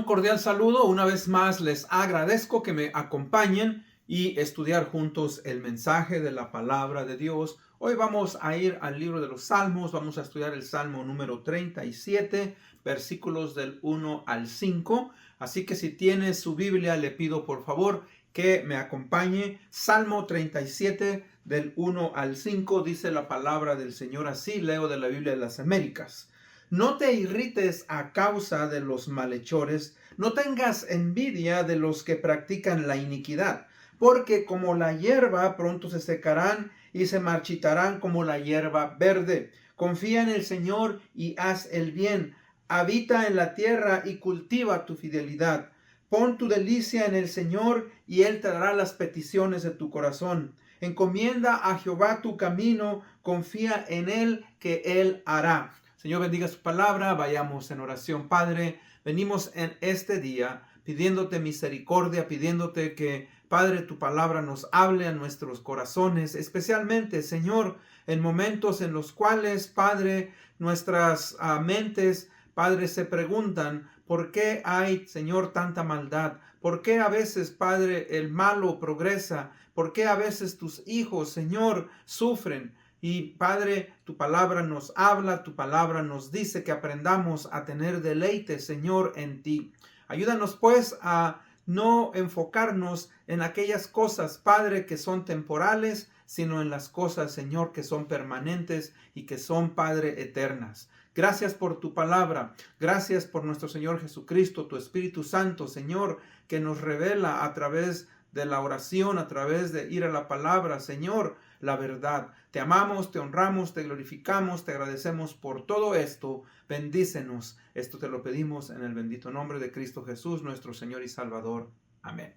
Un cordial saludo. Una vez más les agradezco que me acompañen y estudiar juntos el mensaje de la palabra de Dios. Hoy vamos a ir al libro de los Salmos. Vamos a estudiar el Salmo número 37, versículos del 1 al 5. Así que si tiene su Biblia, le pido por favor que me acompañe. Salmo 37, del 1 al 5, dice la palabra del Señor así. Leo de la Biblia de las Américas. No te irrites a causa de los malhechores, no tengas envidia de los que practican la iniquidad, porque como la hierba pronto se secarán y se marchitarán como la hierba verde. Confía en el Señor y haz el bien. Habita en la tierra y cultiva tu fidelidad. Pon tu delicia en el Señor y Él te dará las peticiones de tu corazón. Encomienda a Jehová tu camino, confía en Él que Él hará. Señor, bendiga su palabra. Vayamos en oración. Padre, venimos en este día pidiéndote misericordia, pidiéndote que, Padre, tu palabra nos hable a nuestros corazones, especialmente, Señor, en momentos en los cuales, Padre, nuestras mentes, Padre, se preguntan, ¿por qué hay, Señor, tanta maldad? ¿Por qué a veces, Padre, el malo progresa? ¿Por qué a veces tus hijos, Señor, sufren? Y Padre, tu palabra nos habla, tu palabra nos dice que aprendamos a tener deleite, Señor, en ti. Ayúdanos pues a no enfocarnos en aquellas cosas, Padre, que son temporales, sino en las cosas, Señor, que son permanentes y que son, Padre, eternas. Gracias por tu palabra. Gracias por nuestro Señor Jesucristo, tu Espíritu Santo, Señor, que nos revela a través de la oración, a través de ir a la palabra, Señor, la verdad. Te amamos, te honramos, te glorificamos, te agradecemos por todo esto. Bendícenos. Esto te lo pedimos en el bendito nombre de Cristo Jesús, nuestro Señor y Salvador. Amén.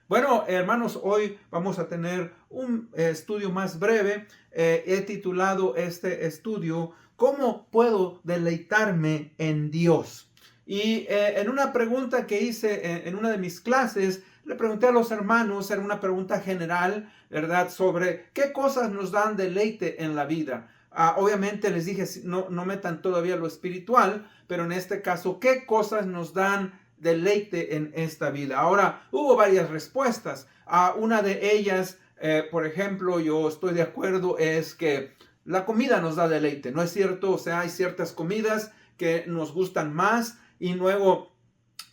Bueno, hermanos, hoy vamos a tener un estudio más breve. He titulado este estudio, ¿cómo puedo deleitarme en Dios? Y en una pregunta que hice en una de mis clases, le pregunté a los hermanos, era una pregunta general, ¿verdad? Sobre qué cosas nos dan deleite en la vida. Obviamente les dije, no metan todavía lo espiritual, pero en este caso, ¿qué cosas nos dan deleite en esta vida? Ahora, hubo varias respuestas. Una de ellas, por ejemplo, yo estoy de acuerdo, es que la comida nos da deleite, ¿no es cierto? O sea, hay ciertas comidas que nos gustan más y luego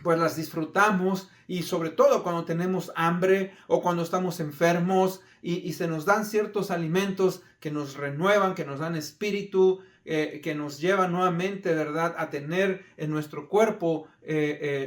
pues las disfrutamos, y sobre todo cuando tenemos hambre o cuando estamos enfermos y se nos dan ciertos alimentos que nos renuevan, que nos dan espíritu, que nos llevan nuevamente, ¿verdad?, a tener en nuestro cuerpo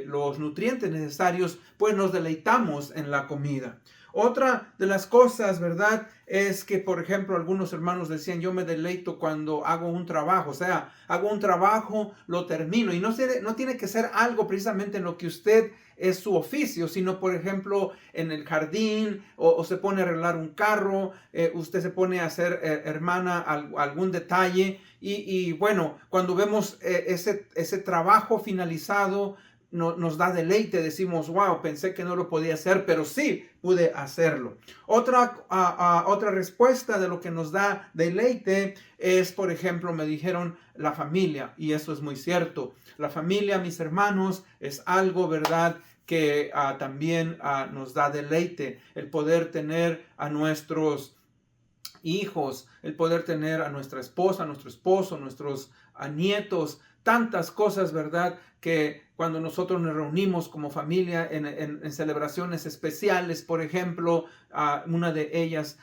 los nutrientes necesarios, pues nos deleitamos en la comida. Otra de las cosas, ¿verdad?, es que, por ejemplo, algunos hermanos decían, yo me deleito cuando hago un trabajo. O sea, hago un trabajo, lo termino. Y no tiene que ser algo precisamente en lo que usted es su oficio, sino, por ejemplo, en el jardín, o se pone a arreglar un carro, usted se pone a hacer, hermana, algún detalle. Y bueno, cuando vemos ese trabajo finalizado, nos da deleite, decimos, wow, pensé que no lo podía hacer, pero sí pude hacerlo. Otra respuesta de lo que nos da deleite es, por ejemplo, me dijeron la familia, y eso es muy cierto. La familia, mis hermanos, es algo, ¿verdad?, que también nos da deleite, el poder tener a nuestros hijos, el poder tener a nuestra esposa, a nuestro esposo, nuestros nietos, tantas cosas, ¿verdad?, que cuando nosotros nos reunimos como familia en celebraciones especiales, por ejemplo, una de ellas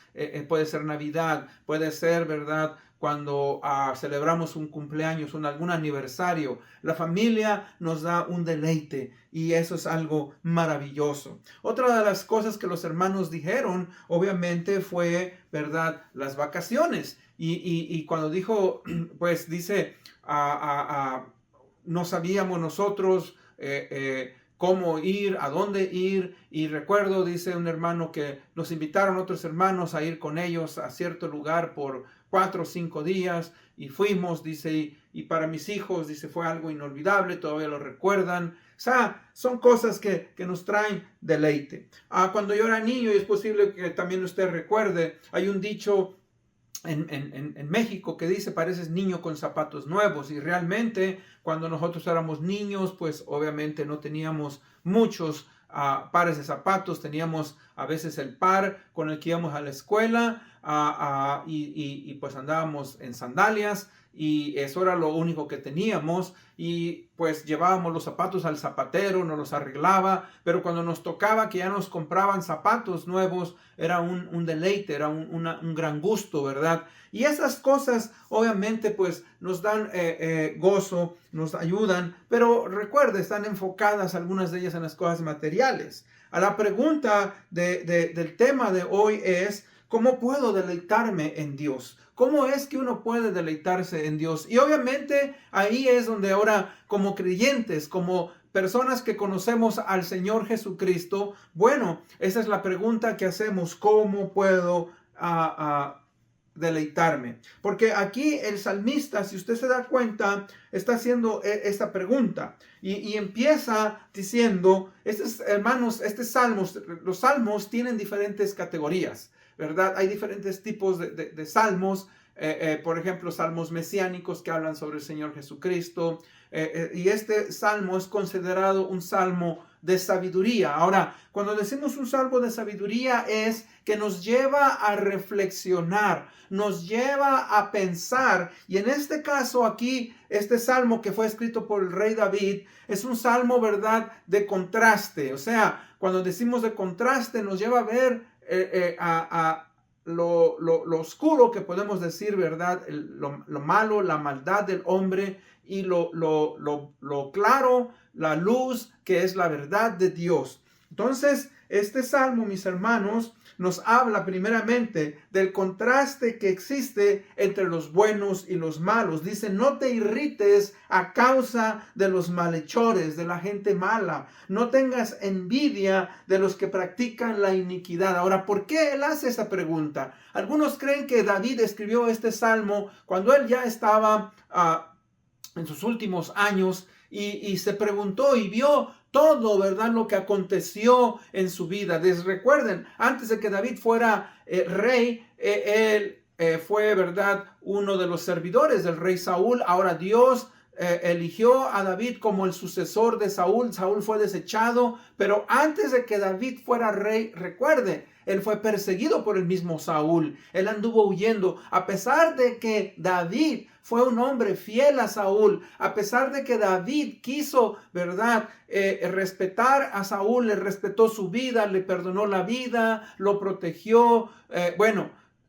puede ser Navidad, puede ser, ¿verdad?, cuando celebramos un cumpleaños o algún aniversario. La familia nos da un deleite y eso es algo maravilloso. Otra de las cosas que los hermanos dijeron, obviamente, fue, ¿verdad?, las vacaciones. Y cuando dijo, pues dice, no sabíamos nosotros cómo ir, a dónde ir, y recuerdo, dice un hermano, que nos invitaron otros hermanos a ir con ellos a cierto lugar por 4 o 5 días, y fuimos, dice, y para mis hijos, dice, fue algo inolvidable, todavía lo recuerdan. O sea, son cosas que nos traen deleite. Cuando yo era niño, y es posible que también usted recuerde, hay un dicho en México que dice pareces niño con zapatos nuevos, y realmente cuando nosotros éramos niños pues obviamente no teníamos muchos pares de zapatos, teníamos a veces el par con el que íbamos a la escuela y pues andábamos en sandalias y eso era lo único que teníamos, y pues llevábamos los zapatos al zapatero, nos los arreglaba, pero cuando nos tocaba que ya nos compraban zapatos nuevos era un deleite, era un gran gusto, ¿verdad? Y esas cosas obviamente pues nos dan gozo, nos ayudan, pero recuerde, están enfocadas algunas de ellas en las cosas materiales. A la pregunta del tema de hoy es: ¿cómo puedo deleitarme en Dios? ¿Cómo es que uno puede deleitarse en Dios? Y obviamente ahí es donde ahora, como creyentes, como personas que conocemos al Señor Jesucristo, bueno, esa es la pregunta que hacemos: ¿cómo puedo deleitarme? Porque aquí el salmista, si usted se da cuenta, está haciendo esta pregunta y empieza diciendo, hermanos, los salmos tienen diferentes categorías, ¿verdad? Hay diferentes tipos de salmos, por ejemplo, salmos mesiánicos que hablan sobre el Señor Jesucristo, y este salmo es considerado un salmo de sabiduría. Ahora, cuando decimos un salmo de sabiduría es que nos lleva a reflexionar, nos lleva a pensar, y en este caso aquí, este salmo que fue escrito por el rey David, es un salmo, ¿verdad?, de contraste. O sea, cuando decimos de contraste, nos lleva a ver lo oscuro que podemos decir, ¿verdad?, lo malo, la maldad del hombre, y lo claro, la luz que es la verdad de Dios. Entonces, este salmo, mis hermanos, nos habla primeramente del contraste que existe entre los buenos y los malos. Dice: no te irrites a causa de los malhechores, de la gente mala. No tengas envidia de los que practican la iniquidad. Ahora, ¿por qué él hace esa pregunta? Algunos creen que David escribió este salmo cuando él ya estaba en sus últimos años y se preguntó y vio todo, ¿verdad?, lo que aconteció en su vida. Recuerden, antes de que David fuera rey, él fue, ¿verdad?, uno de los servidores del rey Saúl. Ahora Dios eligió a David como el sucesor de Saúl. Saúl fue desechado, pero antes de que David fuera rey, recuerde, él fue perseguido por el mismo Saúl. Él anduvo huyendo. A pesar de que David fue un hombre fiel a Saúl, a pesar de que David quiso, ¿verdad?, respetar a Saúl, le respetó su vida, le perdonó la vida, lo protegió.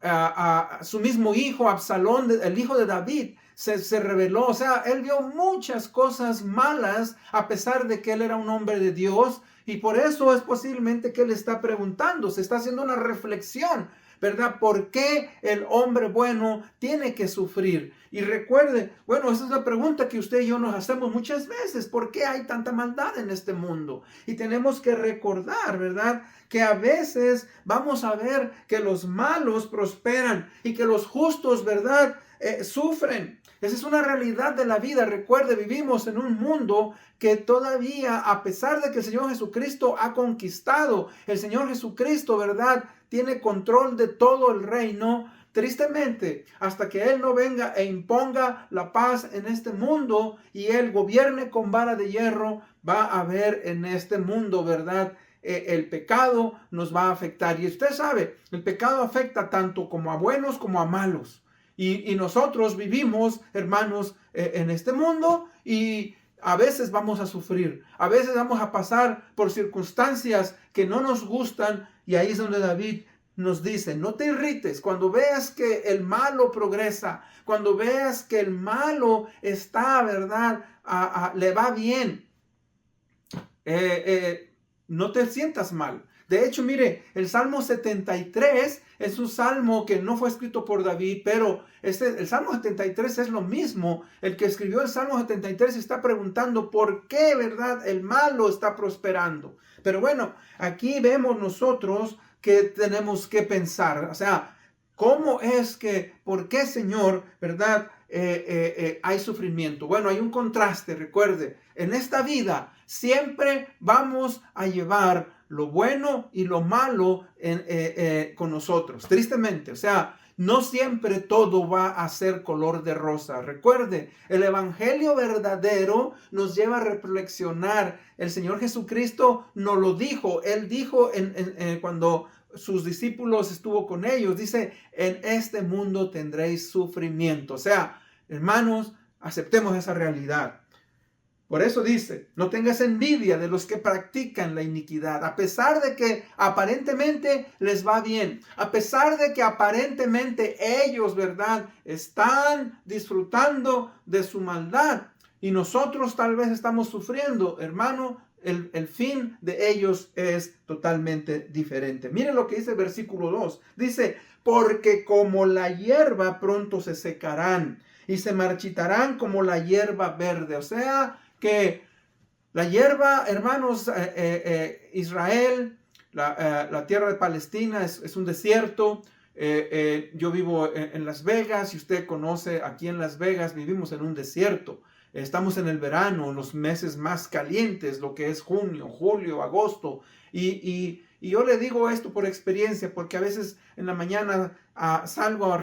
A su mismo hijo, Absalón, el hijo de David, se rebeló. O sea, él vio muchas cosas malas a pesar de que él era un hombre de Dios. Y por eso es posiblemente que él está preguntando, se está haciendo una reflexión, ¿verdad? ¿Por qué el hombre bueno tiene que sufrir? Y recuerde, bueno, esa es la pregunta que usted y yo nos hacemos muchas veces. ¿Por qué hay tanta maldad en este mundo? Y tenemos que recordar, ¿verdad?, que a veces vamos a ver que los malos prosperan y que los justos, ¿verdad?, sufren. Esa es una realidad de la vida. Recuerde, vivimos en un mundo que todavía, a pesar de que el Señor Jesucristo ha conquistado, el Señor Jesucristo, ¿verdad?, tiene control de todo el reino. Tristemente, hasta que Él no venga e imponga la paz en este mundo y Él gobierne con vara de hierro, va a haber en este mundo, ¿verdad?, el pecado nos va a afectar. Y usted sabe, el pecado afecta tanto como a buenos como a malos. Y nosotros vivimos, hermanos, en este mundo, y a veces vamos a sufrir, a veces vamos a pasar por circunstancias que no nos gustan, y ahí es donde David nos dice: no te irrites cuando veas que el malo progresa, cuando veas que el malo está, ¿verdad?, le va bien. No te sientas mal. De hecho, mire, el Salmo 73 es un salmo que no fue escrito por David, pero el Salmo 73 es lo mismo. El que escribió el Salmo 73 está preguntando por qué, ¿verdad?, el malo está prosperando. Pero bueno, aquí vemos nosotros que tenemos que pensar, o sea, ¿cómo es que, por qué, Señor, ¿verdad?, hay sufrimiento? Bueno, hay un contraste, recuerde, en esta vida siempre vamos a llevar lo bueno y lo malo con nosotros, tristemente. O sea, no siempre todo va a ser color de rosa. Recuerde, el evangelio verdadero nos lleva a reflexionar. El Señor Jesucristo nos lo dijo. Él dijo cuando sus discípulos estuvo con ellos, dice, en este mundo tendréis sufrimiento. O sea, hermanos, aceptemos esa realidad. Por eso dice, no tengas envidia de los que practican la iniquidad, a pesar de que aparentemente les va bien, a pesar de que aparentemente ellos, ¿verdad?, están disfrutando de su maldad y nosotros tal vez estamos sufriendo, hermano. El fin de ellos es totalmente diferente. Miren lo que dice el versículo 2. Dice, porque como la hierba pronto se secarán y se marchitarán como la hierba verde. O sea, que la hierba, hermanos, Israel, la tierra de Palestina es un desierto. Yo vivo en Las Vegas y usted conoce, aquí en Las Vegas vivimos en un desierto. Estamos en el verano, en los meses más calientes, lo que es junio, julio, agosto. Y yo le digo esto por experiencia, porque a veces en la mañana salgo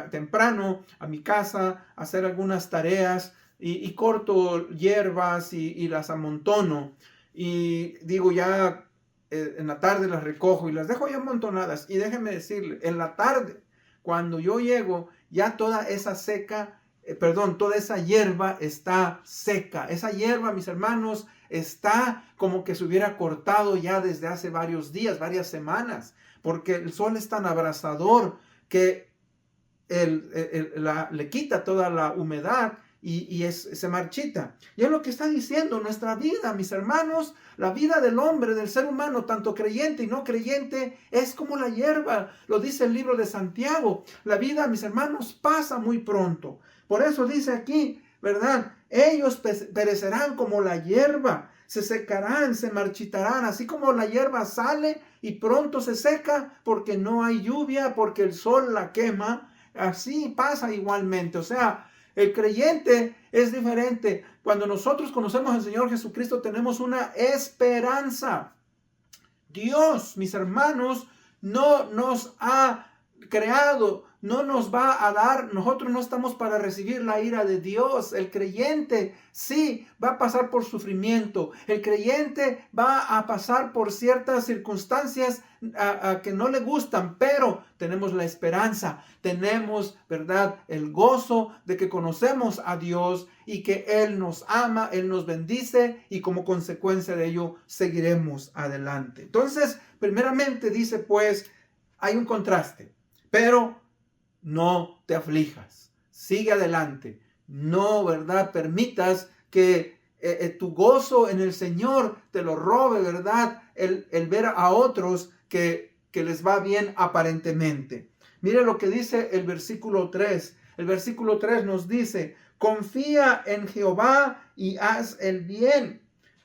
temprano a mi casa a hacer algunas tareas y corto hierbas y las amontono. Y digo ya en la tarde las recojo y las dejo ya amontonadas. Y déjeme decirle, en la tarde, cuando yo llego, ya toda esa toda esa hierba está seca. Esa hierba, mis hermanos, está como que se hubiera cortado ya desde hace varios días, varias semanas, porque el sol es tan abrasador que le quita toda la humedad y se marchita. Y es lo que está diciendo nuestra vida, mis hermanos. La vida del hombre, del ser humano, tanto creyente y no creyente, es como la hierba. Lo dice el libro de Santiago. La vida, mis hermanos, pasa muy pronto. Por eso dice aquí, ¿verdad? Ellos perecerán como la hierba, se secarán, se marchitarán, así como la hierba sale y pronto se seca porque no hay lluvia, porque el sol la quema. Así pasa igualmente. O sea, el creyente es diferente. Cuando nosotros conocemos al Señor Jesucristo, tenemos una esperanza. Dios, mis hermanos, no nos ha creado, no nos va a dar, nosotros no estamos para recibir la ira de Dios. El creyente sí va a pasar por sufrimiento, el creyente va a pasar por ciertas circunstancias que no le gustan, pero tenemos la esperanza, tenemos, ¿verdad?, el gozo de que conocemos a Dios y que Él nos ama, Él nos bendice y como consecuencia de ello seguiremos adelante. Entonces, primeramente dice, pues, hay un contraste, pero no te aflijas, sigue adelante, no, ¿verdad?, permitas que tu gozo en el Señor te lo robe, ¿verdad?, el ver a otros que les va bien aparentemente. Mire lo que dice el versículo 3. El versículo 3 nos dice, confía en Jehová y haz el bien.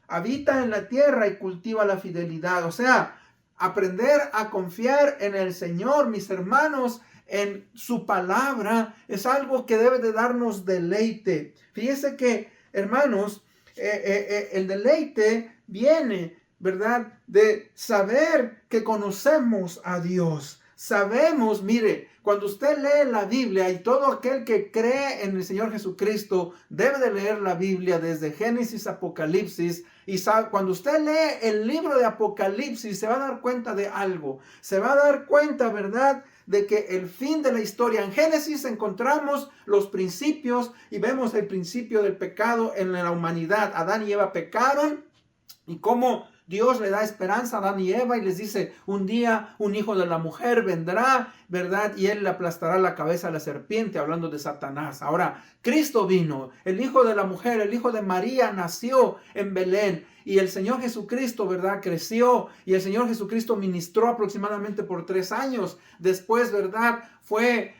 Habita en la tierra y cultiva la fidelidad. O sea, aprender a confiar en el Señor, mis hermanos, en su palabra, es algo que debe de darnos deleite. Fíjese que, hermanos, el deleite viene, ¿verdad?, de saber que conocemos a Dios. Sabemos, mire, cuando usted lee la Biblia, y todo aquel que cree en el Señor Jesucristo debe de leer la Biblia desde Génesis a Apocalipsis. Y cuando usted lee el libro de Apocalipsis, se va a dar cuenta de algo. Se va a dar cuenta, ¿verdad?, de que el fin de la historia. En Génesis encontramos los principios y vemos el principio del pecado en la humanidad. Adán y Eva pecaron y cómo Dios le da esperanza a Adán y Eva y les dice, un día un hijo de la mujer vendrá, ¿verdad?, y él le aplastará la cabeza a la serpiente, hablando de Satanás. Ahora, Cristo vino, el hijo de la mujer, el hijo de María nació en Belén. Y el Señor Jesucristo, ¿verdad?, creció. Y el Señor Jesucristo ministró aproximadamente por 3 años. Después, ¿verdad?, fue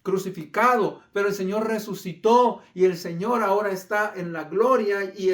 crucificado, pero el Señor resucitó y el Señor ahora está en la gloria y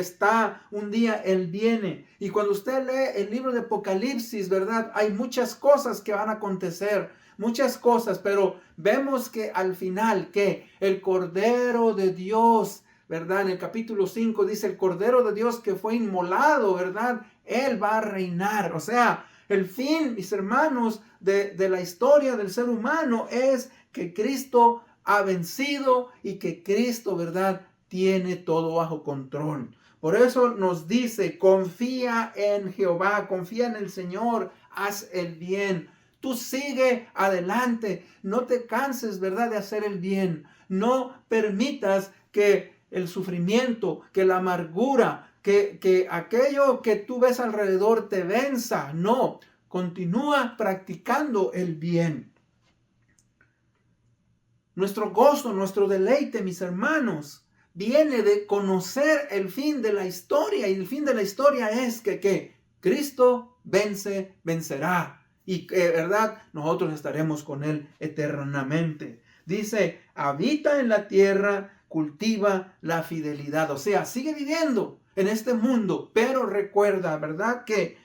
un día Él viene. Y cuando usted lee el libro de Apocalipsis, ¿verdad?, hay muchas cosas que van a acontecer, muchas cosas, pero vemos que al final que el Cordero de Dios ¿verdad? En el capítulo 5 dice, el Cordero de Dios que fue inmolado, ¿verdad? Él va a reinar. O sea, el fin, mis hermanos, de la historia del ser humano es que Cristo ha vencido y que Cristo, ¿verdad?, tiene todo bajo control. Por eso nos dice, confía en Jehová, confía en el Señor, haz el bien. Tú sigue adelante, no te canses, ¿verdad?, de hacer el bien. No permitas que el sufrimiento, que la amargura, que aquello que tú ves alrededor te venza. No, continúa practicando el bien. Nuestro gozo, nuestro deleite, mis hermanos, viene de conocer el fin de la historia. Y el fin de la historia es que Cristo vencerá. Y que, ¿verdad?, nosotros estaremos con Él eternamente. Dice, habita en la tierra, cultiva la fidelidad. O sea, sigue viviendo en este mundo, pero recuerda, ¿verdad?, que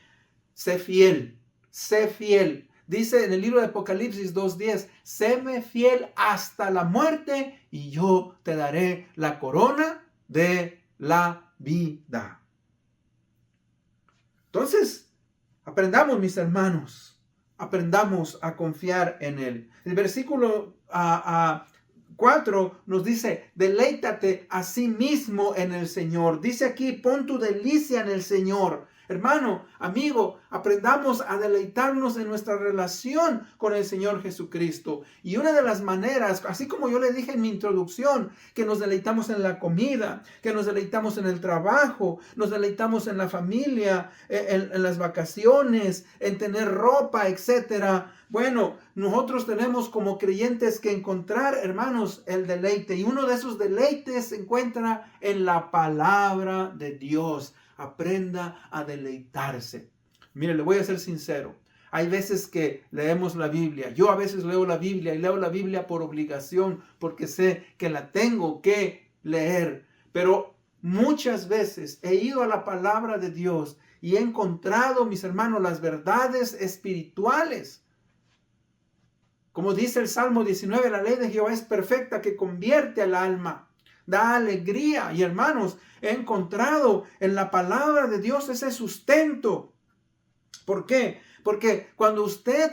sé fiel, sé fiel. Dice en el libro de Apocalipsis 2:10, séme fiel hasta la muerte y yo te daré la corona de la vida. Entonces, aprendamos, mis hermanos, aprendamos a confiar en Él. El versículo 4 nos dice, deleítate a sí mismo en el Señor. Dice aquí, pon tu delicia en el Señor. Hermano, amigo, aprendamos a deleitarnos en nuestra relación con el Señor Jesucristo. Y una de las maneras, así como yo le dije en mi introducción, que nos deleitamos en la comida, que nos deleitamos en el trabajo, nos deleitamos en la familia, en las vacaciones, en tener ropa, etcétera. Bueno, nosotros tenemos como creyentes que encontrar, hermanos, el deleite. Y uno de esos deleites se encuentra en la palabra de Dios. Aprenda a deleitarse. Mire, le voy a ser sincero. Hay veces que leemos la Biblia. Yo a veces leo la Biblia y leo la Biblia por obligación, porque sé que la tengo que leer. Pero muchas veces he ido a la palabra de Dios y he encontrado, mis hermanos, las verdades espirituales. Como dice el Salmo 19, la ley de Jehová es perfecta, que convierte al alma, da alegría. Y hermanos, he encontrado en la palabra de Dios ese sustento. ¿Por qué? Porque cuando usted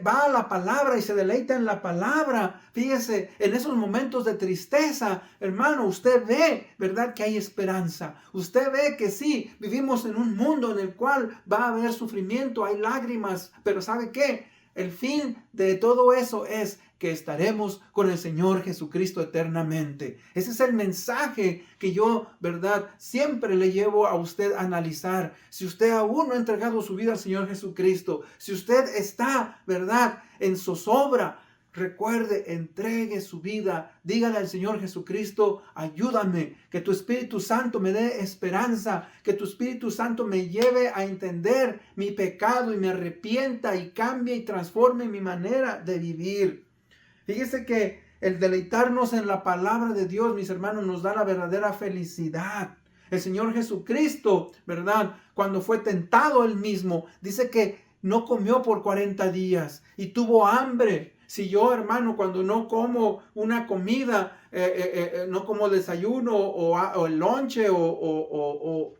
va a la palabra y se deleita en la palabra, fíjese, en esos momentos de tristeza, hermano, usted ve, ¿verdad?, que hay esperanza. Usted ve que sí, vivimos en un mundo en el cual va a haber sufrimiento, hay lágrimas, pero ¿sabe qué? El fin de todo eso es que estaremos con el Señor Jesucristo eternamente. Ese es el mensaje que yo, ¿verdad?, siempre le llevo a usted a analizar. Si usted aún no ha entregado su vida al Señor Jesucristo, si usted está, ¿verdad?, en zozobra, recuerde, entregue su vida, dígale al Señor Jesucristo, ayúdame, que tu Espíritu Santo me dé esperanza, que tu Espíritu Santo me lleve a entender mi pecado y me arrepienta y cambie y transforme mi manera de vivir. Fíjese que el deleitarnos en la palabra de Dios, mis hermanos, nos da la verdadera felicidad. El Señor Jesucristo, ¿verdad?, cuando fue tentado él mismo, dice que no comió por 40 días y tuvo hambre. Si yo, hermano, cuando no como una comida, no como desayuno o el lonche o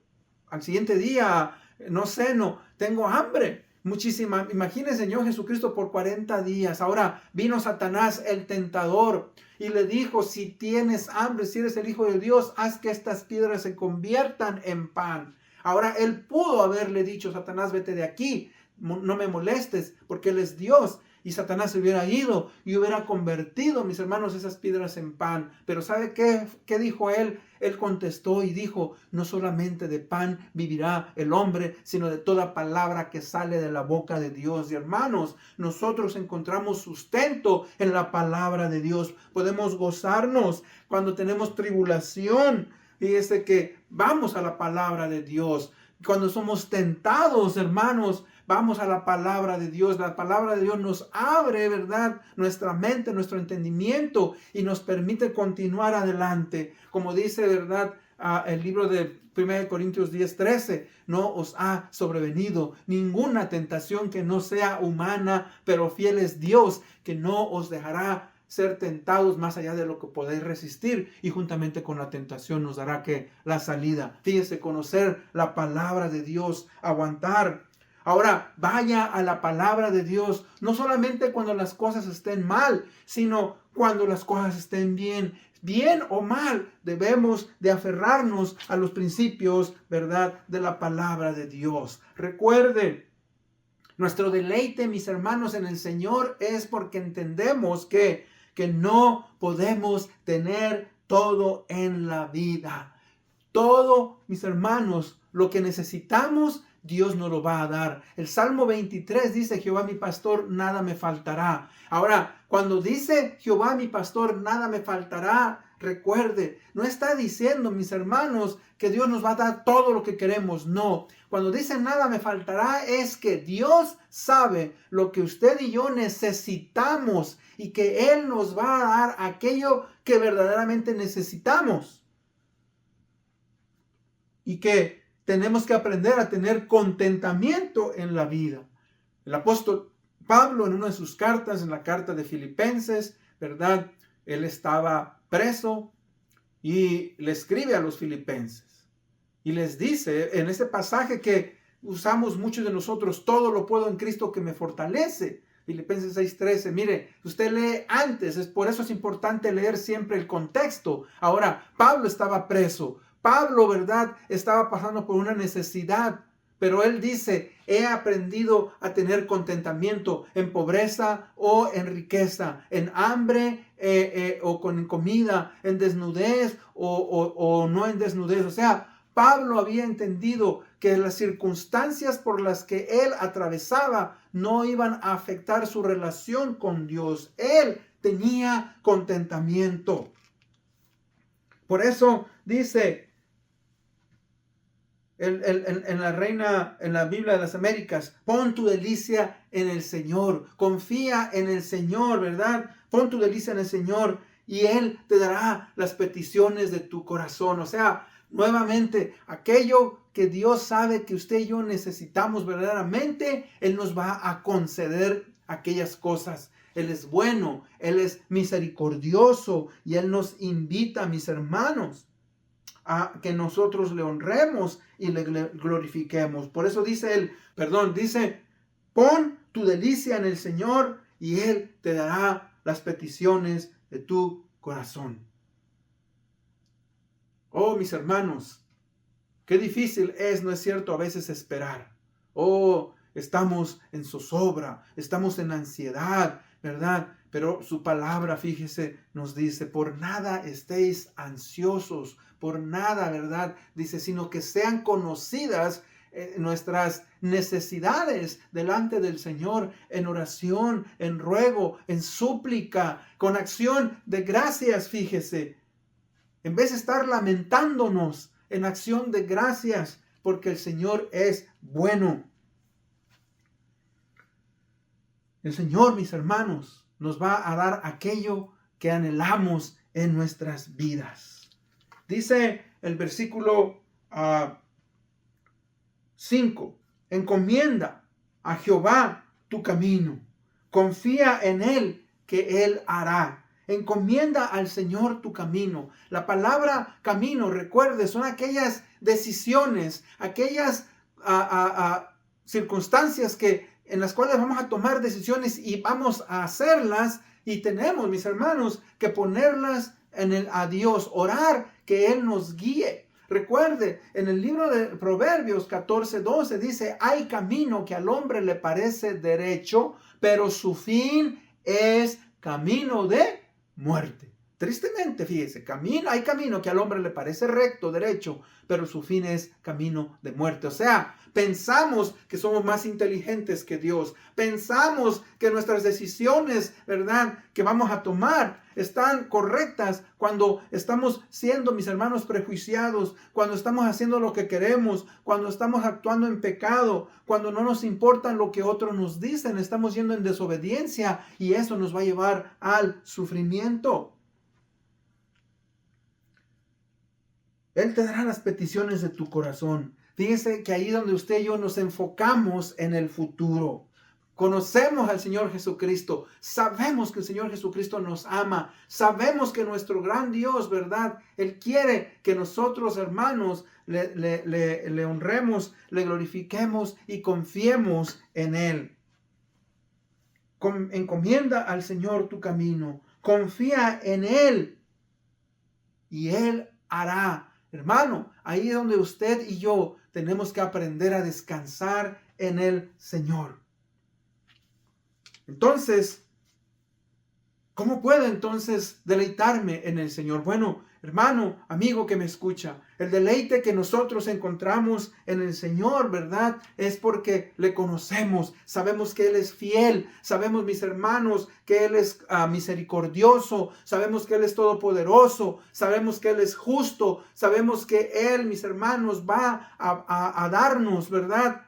al siguiente día no ceno, tengo hambre. Muchísima, imagínense, Señor Jesucristo por 40 días. Ahora vino Satanás, el tentador, y le dijo, si tienes hambre, si eres el Hijo de Dios, haz que estas piedras se conviertan en pan. Ahora él pudo haberle dicho, Satanás, vete de aquí, no me molestes, porque Él es Dios. Y Satanás se hubiera ido y hubiera convertido, mis hermanos, esas piedras en pan. Pero ¿sabe qué dijo él? Él contestó y dijo, no solamente de pan vivirá el hombre, sino de toda palabra que sale de la boca de Dios. Y hermanos, nosotros encontramos sustento en la palabra de Dios. Podemos gozarnos cuando tenemos tribulación. Fíjese que vamos a la palabra de Dios. Cuando somos tentados, hermanos, vamos a la palabra de Dios. La palabra de Dios nos abre, ¿verdad?, nuestra mente, nuestro entendimiento y nos permite continuar adelante. Como dice, ¿verdad?, el libro de 1 Corintios 10:13, no os ha sobrevenido ninguna tentación que no sea humana, pero fiel es Dios, que no os dejará ser tentados más allá de lo que podéis resistir, y juntamente con la tentación nos dará que la salida. Fíjese, conocer la palabra de Dios, aguantar. Ahora, vaya a la palabra de Dios, no solamente cuando las cosas estén mal, sino cuando las cosas estén bien. Bien o mal, debemos de aferrarnos a los principios, ¿verdad?, de la palabra de Dios. Recuerde, nuestro deleite, mis hermanos, en el Señor es porque entendemos que no podemos tener todo en la vida. Todo, mis hermanos, lo que necesitamos, Dios nos lo va a dar. El Salmo 23 dice, Jehová mi pastor, nada me faltará. Ahora, cuando dice Jehová mi pastor, nada me faltará, recuerde, no está diciendo, mis hermanos, que Dios nos va a dar todo lo que queremos. No, cuando dice nada me faltará, es que Dios sabe lo que usted y yo necesitamos y que Él nos va a dar aquello que verdaderamente necesitamos. Y que tenemos que aprender a tener contentamiento en la vida. El apóstol Pablo, en una de sus cartas, en la carta de Filipenses, ¿verdad?, él estaba preso y le escribe a los filipenses y les dice en ese pasaje que usamos muchos de nosotros: todo lo puedo en Cristo que me fortalece. Filipenses 6:13. Mire, usted lee antes, por eso es importante leer siempre el contexto. Ahora, Pablo estaba preso. Pablo, ¿verdad?, estaba pasando por una necesidad, pero él dice: he aprendido a tener contentamiento en pobreza o en riqueza, en hambre o con comida, en desnudez o no en desnudez. O sea, Pablo había entendido que las circunstancias por las que él atravesaba no iban a afectar su relación con Dios. Él tenía contentamiento. Por eso dice en la Biblia de las Américas: pon tu delicia en el Señor, confía en el Señor, ¿verdad? Pon tu delicia en el Señor y Él te dará las peticiones de tu corazón. O sea, nuevamente, aquello que Dios sabe que usted y yo necesitamos verdaderamente, Él nos va a conceder aquellas cosas. Él es bueno, Él es misericordioso y Él nos invita, mis hermanos, a que nosotros le honremos y le glorifiquemos. Por eso dice él, dice: pon tu delicia en el Señor y Él te dará las peticiones de tu corazón. Oh, mis hermanos, qué difícil es, ¿no es cierto?, a veces esperar. Oh, estamos en zozobra, estamos en ansiedad, ¿verdad? Pero su palabra, fíjese, nos dice: por nada estéis ansiosos, por nada, ¿verdad? Dice, sino que sean conocidas nuestras necesidades delante del Señor en oración, en ruego, en súplica, con acción de gracias, fíjese. En vez de estar lamentándonos, en acción de gracias, porque el Señor es bueno. El Señor, mis hermanos, nos va a dar aquello que anhelamos en nuestras vidas. Dice el versículo 5: encomienda a Jehová tu camino, confía en Él que Él hará. Encomienda al Señor tu camino. La palabra camino, recuerde, son aquellas decisiones, aquellas circunstancias en las cuales vamos a tomar decisiones y vamos a hacerlas, y tenemos, mis hermanos, que ponerlas a Dios, orar que Él nos guíe. Recuerde, en el libro de Proverbios 14:12 dice: hay camino que al hombre le parece derecho, pero su fin es camino de muerte. Tristemente, fíjese, hay camino que al hombre le parece recto, derecho, pero su fin es camino de muerte. O sea, pensamos que somos más inteligentes que Dios. Pensamos que nuestras decisiones, ¿verdad?, que vamos a tomar están correctas cuando estamos siendo, mis hermanos, prejuiciados, cuando estamos haciendo lo que queremos, cuando estamos actuando en pecado, cuando no nos importa lo que otros nos dicen, estamos yendo en desobediencia, y eso nos va a llevar al sufrimiento. Él te dará las peticiones de tu corazón. Fíjese que ahí donde usted y yo nos enfocamos en el futuro. Conocemos al Señor Jesucristo, sabemos que el Señor Jesucristo nos ama, sabemos que nuestro gran Dios, ¿verdad? Él quiere que nosotros, hermanos, le honremos, le glorifiquemos y confiemos en Él. Encomienda al Señor tu camino, confía en Él y Él hará. Hermano, ahí es donde usted y yo tenemos que aprender a descansar en el Señor. Entonces, ¿cómo puedo entonces deleitarme en el Señor? Bueno, hermano, amigo que me escucha, el deleite que nosotros encontramos en el Señor, ¿verdad? Es porque le conocemos, sabemos que Él es fiel, sabemos, mis hermanos, que Él es misericordioso, sabemos que Él es todopoderoso, sabemos que Él es justo, sabemos que Él, mis hermanos, va a darnos, ¿verdad?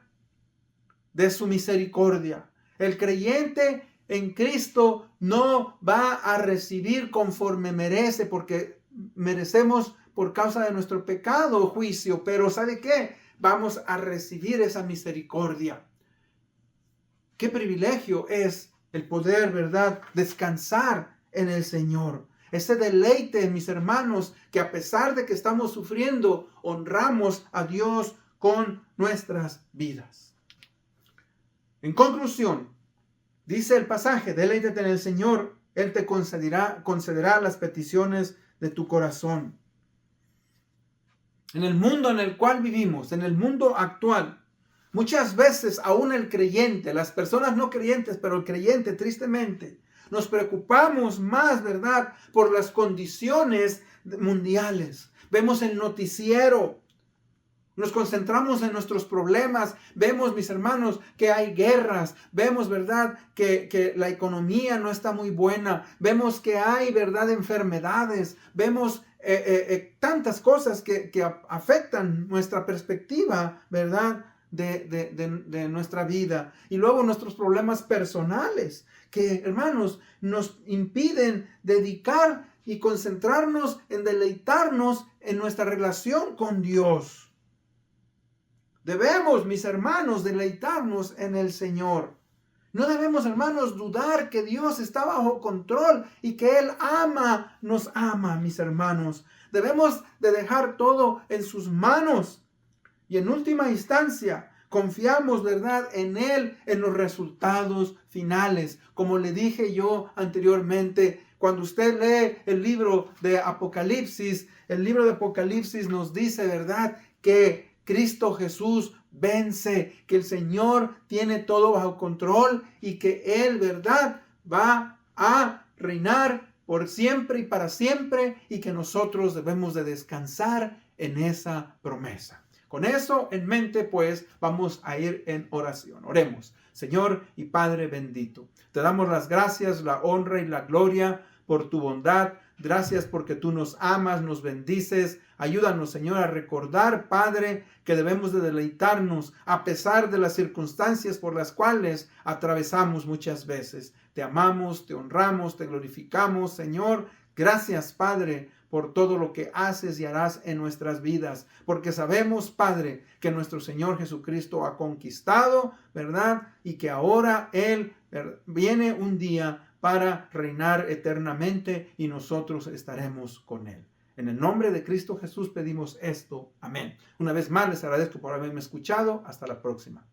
De su misericordia. El creyente en Cristo no va a recibir conforme merece, porque merecemos por causa de nuestro pecado juicio, pero ¿sabe qué? Vamos a recibir esa misericordia. Qué privilegio es el poder, ¿verdad?, descansar en el Señor. Ese deleite, mis hermanos, que a pesar de que estamos sufriendo, honramos a Dios con nuestras vidas. En conclusión, dice el pasaje, deleítate en el Señor, Él te concederá las peticiones de tu corazón. En el mundo en el cual vivimos, en el mundo actual, muchas veces aún el creyente, las personas no creyentes, pero el creyente tristemente, nos preocupamos más, ¿verdad?, por las condiciones mundiales. Vemos el noticiero. Nos concentramos en nuestros problemas. Vemos, mis hermanos, que hay guerras. Vemos, ¿verdad?, que la economía no está muy buena. Vemos que hay, ¿verdad?, enfermedades. Vemos tantas cosas que afectan nuestra perspectiva, ¿verdad?, de nuestra vida. Y luego nuestros problemas personales, que, hermanos, nos impiden dedicar y concentrarnos en deleitarnos en nuestra relación con Dios. Debemos, mis hermanos, deleitarnos en el Señor. No debemos, hermanos, dudar que Dios está bajo control y que Él nos ama, mis hermanos. Debemos de dejar todo en sus manos. Y en última instancia, confiamos, ¿verdad?, en Él, en los resultados finales. Como le dije yo anteriormente, cuando usted lee el libro de Apocalipsis nos dice, ¿verdad?, que Cristo Jesús vence, que el Señor tiene todo bajo control y que Él, ¿verdad?, va a reinar por siempre y para siempre y que nosotros debemos de descansar en esa promesa. Con eso en mente, pues, vamos a ir en oración. Oremos. Señor y Padre bendito, te damos las gracias, la honra y la gloria por tu bondad. Gracias porque tú nos amas, nos bendices. Ayúdanos, Señor, a recordar, Padre, que debemos de deleitarnos a pesar de las circunstancias por las cuales atravesamos muchas veces. Te amamos, te honramos, te glorificamos, Señor. Gracias, Padre, por todo lo que haces y harás en nuestras vidas, porque sabemos, Padre, que nuestro Señor Jesucristo ha conquistado, ¿verdad? Y que ahora Él viene un día para reinar eternamente y nosotros estaremos con Él. En el nombre de Cristo Jesús pedimos esto. Amén. Una vez más les agradezco por haberme escuchado. Hasta la próxima.